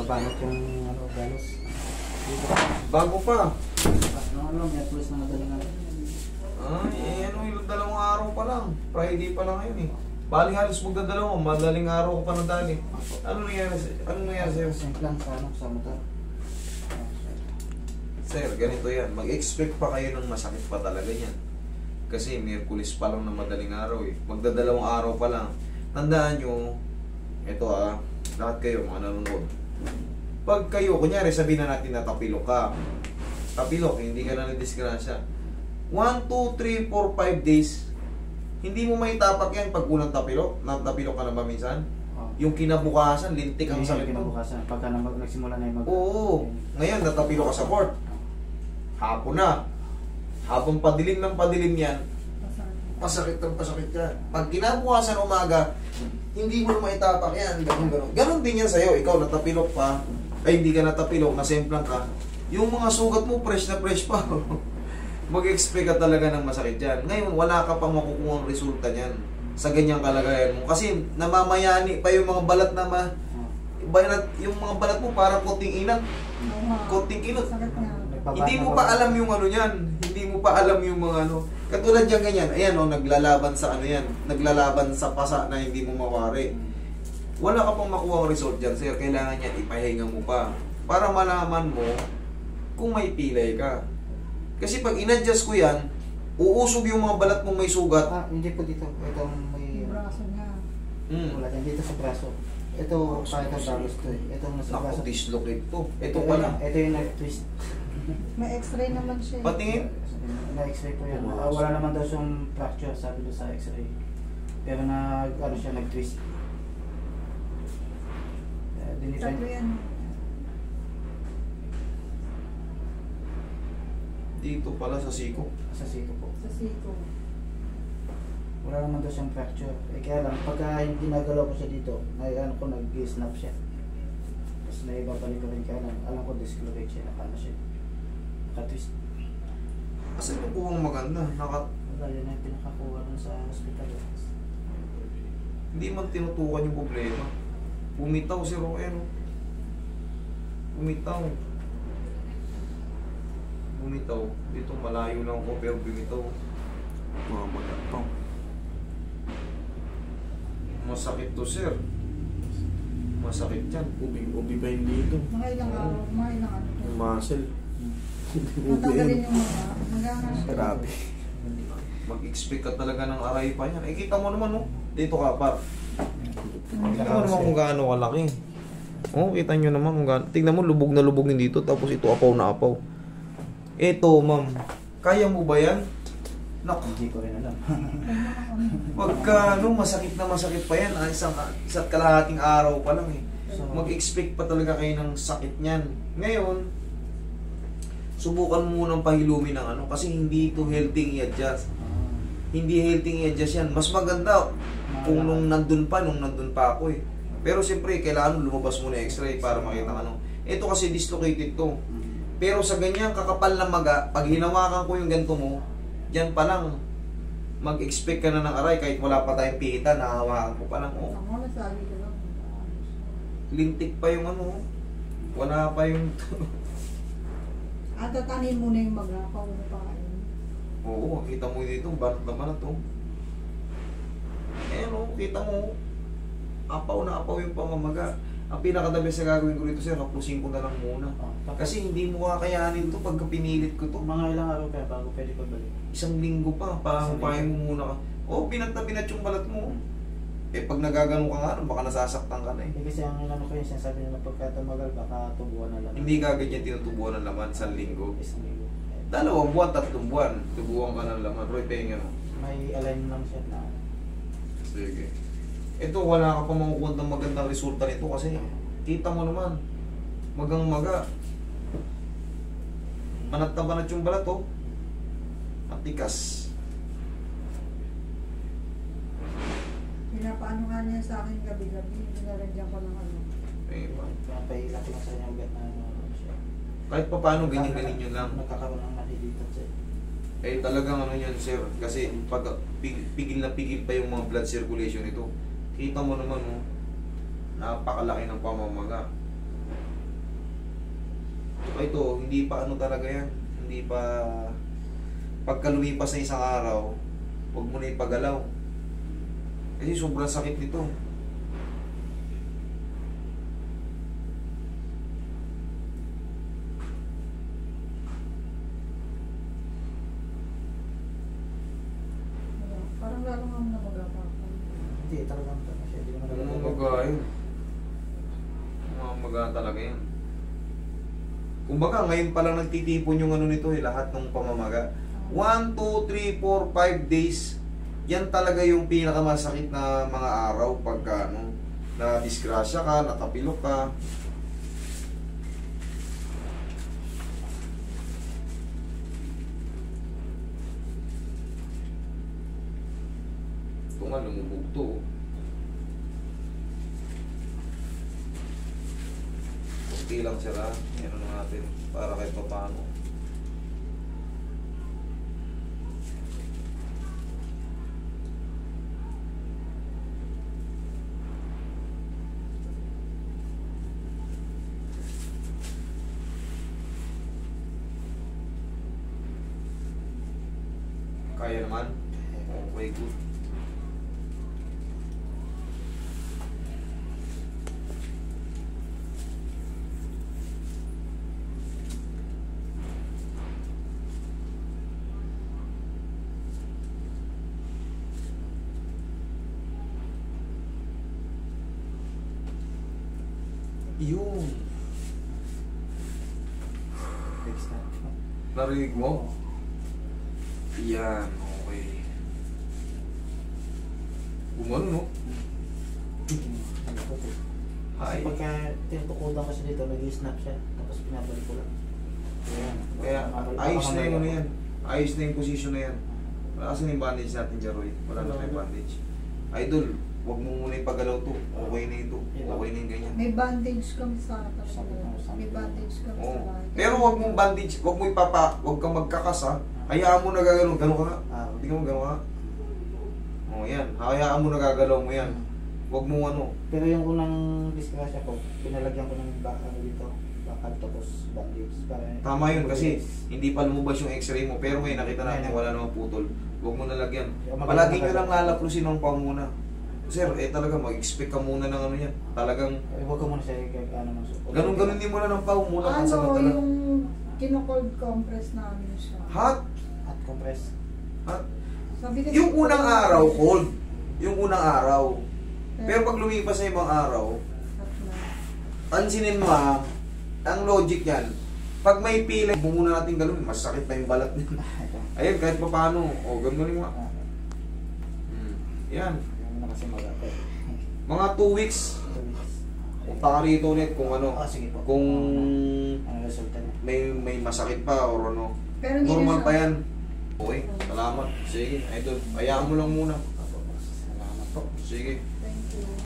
mabanat yung ano, galos. Dito. Bago pa. Ano, may pulis na madaling ano. Ay, ano yung dalawang araw pa lang. Friday pa lang ngayon eh. Bali halos magdadalawang, madaling araw ko pa nadali. Ano nangyari sa'yo? Simple lang sa ano, sa motor. Sir, ganito yan. Mag-expect pa kayo ng masakit pa talaga yan. Kasi Miyerkules pa lang na madaling araw eh. Magdadalawang araw pa lang. Tandaan nyo, ito lahat kayo mga nanonood. Pag kayo, kunyari sabihin na natin na tapilok ka. Tapilok, hindi ka na nadisgrasya. 1, 2, 3, 4, 5 days, hindi mo may tapak yan pag unang tapilok. Natapilok ka na ba minsan? Oh. Yung kinabukasan, lintik ang sakit mo. Kinabukasan, pagka nagsimula na yung Oo. Ngayon, natapilok ka sa court. Hapon na. Habang padilim ng padilim yan, pasakit ka. Pag kinabukasan umaga, hindi mo maitapak yan. Ganun. Ganun din yan sa'yo. Ikaw natapilok pa. Ay, hindi ka natapilok, nasemplang ka. Yung mga sugat mo, fresh na fresh pa. Mag-expect ka talaga ng masakit yan. Ngayon, wala ka pang makukuha ang resulta niyan sa ganyang kalagayan mo. Kasi namamayani pa yung mga balat na yung mga balat mo parang konting inat. Konting kinot. Hindi mo pa alam yung ano niyan. Hindi mo pa alam yung mga ano. Katulad yan ganyan. Ayan naglalaban sa ano yan. Naglalaban sa pasa na hindi mo mawari. Wala ka pang makuha ang result dyan, sir. Kailangan yan, ipahinga mo pa. Para malaman mo kung may pilay ka. Kasi pag in-adjust ko yan, uusog yung mga balat mong may sugat. Hindi po dito. Itong may braso niya. Wala yan. Dito sa braso. Ito, kahit ang balos to eh. Itong nasa braso. Naku, dislocate to. Ito pala. Ito yung nag-twist. May x-ray naman siya. Patingin. Na-x-ray po yan. Wala naman daw siyang fracture, sabi doon sa x-ray. Pero nag-twist. Tatlo yan. Dito pala sa siko. Sa siko po. Sa siko. Wala naman daw siyang fracture. Kaya lang, pagka ginagalaw ko siya dito, nag-snap siya. Tapos naibabalik ko rin, kaya lang, alam ko dislocate siya, nakano siya. Naka-twist. Kasi yung kuwang maganda. Wala, yun na yung pinakakuha nun sa hospital. Hindi man tinutukan yung problema. Bumitaw si Roen. Bumitaw. Dito malayo lang ko pero bumitaw. Mga magataw. Masakit to, sir. Masakit yan. Ubi pa yung dito. Mga ilang araw, mga ilang ano. Yung muscle. Matanggalin yung mga. Grabe. Mag-expect ka talaga ng aray pa yan. Kita mo naman, no? Dito ka, par. Tingnan mo naman kung gaano kalaki. Kita nyo naman kung gaano. Tingnan mo, lubog na lubog din dito. Tapos ito, apaw na apaw. Ito, ma'am. Kaya mo ba yan? Naku. Hindi ko rin alam. Pagka, masakit na masakit pa yan. Isa't kalahating araw pa lang eh. Mag-expect pa talaga kayo ng sakit niyan. Ngayon, subukan mo munang pahilumin ng ano. Kasi hindi ito healthy i-adjust. Hindi healthy i-adjust yan. Mas maganda kung nung nandun pa ako eh. Pero siyempre, kailangan lumabas muna x-ray para makita ano. Ito kasi dislocated to. Pero sa ganyan kakapal na maga, pag hinawakan ko yung ganito mo, dyan pa lang, mag-expect ka na ng aray kahit wala pa tayong pihita, nahawakan ko pa lang. Ako nasabi ko lang. Lintik pa yung ano, wala pa yung... Tatanin mo na yung maga, paano pa kayo? Oo, kita mo dito, balat naman na to. Kita mo, apaw na apaw yung pamamaga. Ang pinakadabi sa gagawin ko rito, sir, hapusin ko na lang muna. Kasi hindi mo kakayanin to pagka pinilit ko to. Mga ilang araw kaya bago pwede pagbalik? 1 linggo pa, pahupahin mo muna ka. Pinat na pinat yung balat mo. Pag nagagano ka nga, baka nasasaktan ka na eh. Kasi ang ano ko yung sinasabi nila pagka tumagal, baka tubuan na lang. Hindi kagad yan tinutubuan ng laman sa linggo. 1 linggo. 2 buwan, 3 buwan, tubuan ka ng laman. Roy, pahinga mo. May align lang siya na. Sige. Ito, wala ka pa makukuha ng magandang resulta nito kasi kita mo naman, magang maga. Manat na banat yung balat, matikas. Pinapaano nga niya sa akin gabi-gabi, nilalagyan ko ng ano. Pinapahilap lang sa niya ugat na ano siya. Kahit pa paano, ganyan-ganyan yun lang. Nagkakaroon ng nakikita siya. Talagang ano yan, sir. Kasi pag pigil na pigil pa yung mga blood circulation nito, kita mo naman, napakalaki ng pamamaga. ito, hindi pa ano talaga yan. Hindi pa... Pagka lumipas na isang araw, huwag mo na ipagalaw. Kasi sobrang sakit nito. Parang lalo nga mo na mag-apakan. Hindi, talagang ano siya. Hindi naman Mga talaga. maga yun. Mga maga talaga yan. Kumbaga, ngayon pa lang nagtitipon yung ano nito eh, lahat ng pamamaga. 1, 2, 3, 4, 5 days. Yan talaga yung pinakamasakit na mga araw pagka ano, na disgrasya ka, natapilok ka. Ito nga, lumubog to. Kunti lang sila. Yan na natin para kahit pa paano. Kaya naman. Okay, good. Yun. Next time. Narinig mo? Yan, okay. Gumano, no? Kasi pagka tinutukodan kasi dito, nag-snap siya. Tapos pinabalik ko lang. Ayan. Kaya ayos na yung ano yan. Ayos na yung position na yan. Wala kasi na yung bandage natin dyan, Roy. Wala na tayong bandage. Idol, huwag mo muna yung paggalaw to. Okay na ito. Okay na yung ganyan. May bandage kami sa atas. May bandage kami sa Oo. bahay. Pero huwag mong bandage, huwag mo huwag kang magkakas ha. Hayaan mo na gagalaw. Gano'n ka nga. Hindi ka mo gano'n ka. O yan. Hayaan mo na gagalaw mo yan. Huwag mo ano. Pero yung unang disgrasya ko, pinalagyan ko ng ano dito, bakal tapos bandage. Para Tama yun kasi hindi pa lumabas yung x-ray mo. Pero ngayon nakita natin wala namang putol. Huwag mo nalagyan. Palagi nyo lang lalaplusin ng paa muna. Sir, talaga mag-expect ka muna ng ano yan. Talagang huwag ka muna siya ano mo. ganun-ganun din muna ng paa muna. Ano, yung kino-cold compress namin siya. Hot? At compress. Hot? Sabi kasi, Yung unang araw, cold. Yung unang araw. Pero pag lumipas na ibang araw, hot na. pansinin mo ha, ang logic yan, pag may pilay, muna natin ganun, masakit na yung balat niya. Ayun, kahit pa paano, ganun mo. Yan. Yung na kasi magate. Mga 2 weeks, punta ka rito ulit kung ano, Sige po. kung Ano resulta niya? may masakit pa or ano. Pero hindi Normal na pa siya. yan. Okay, salamat. Sige, idol, hayaan mo lang muna. Salamat po. Sige. Thank you.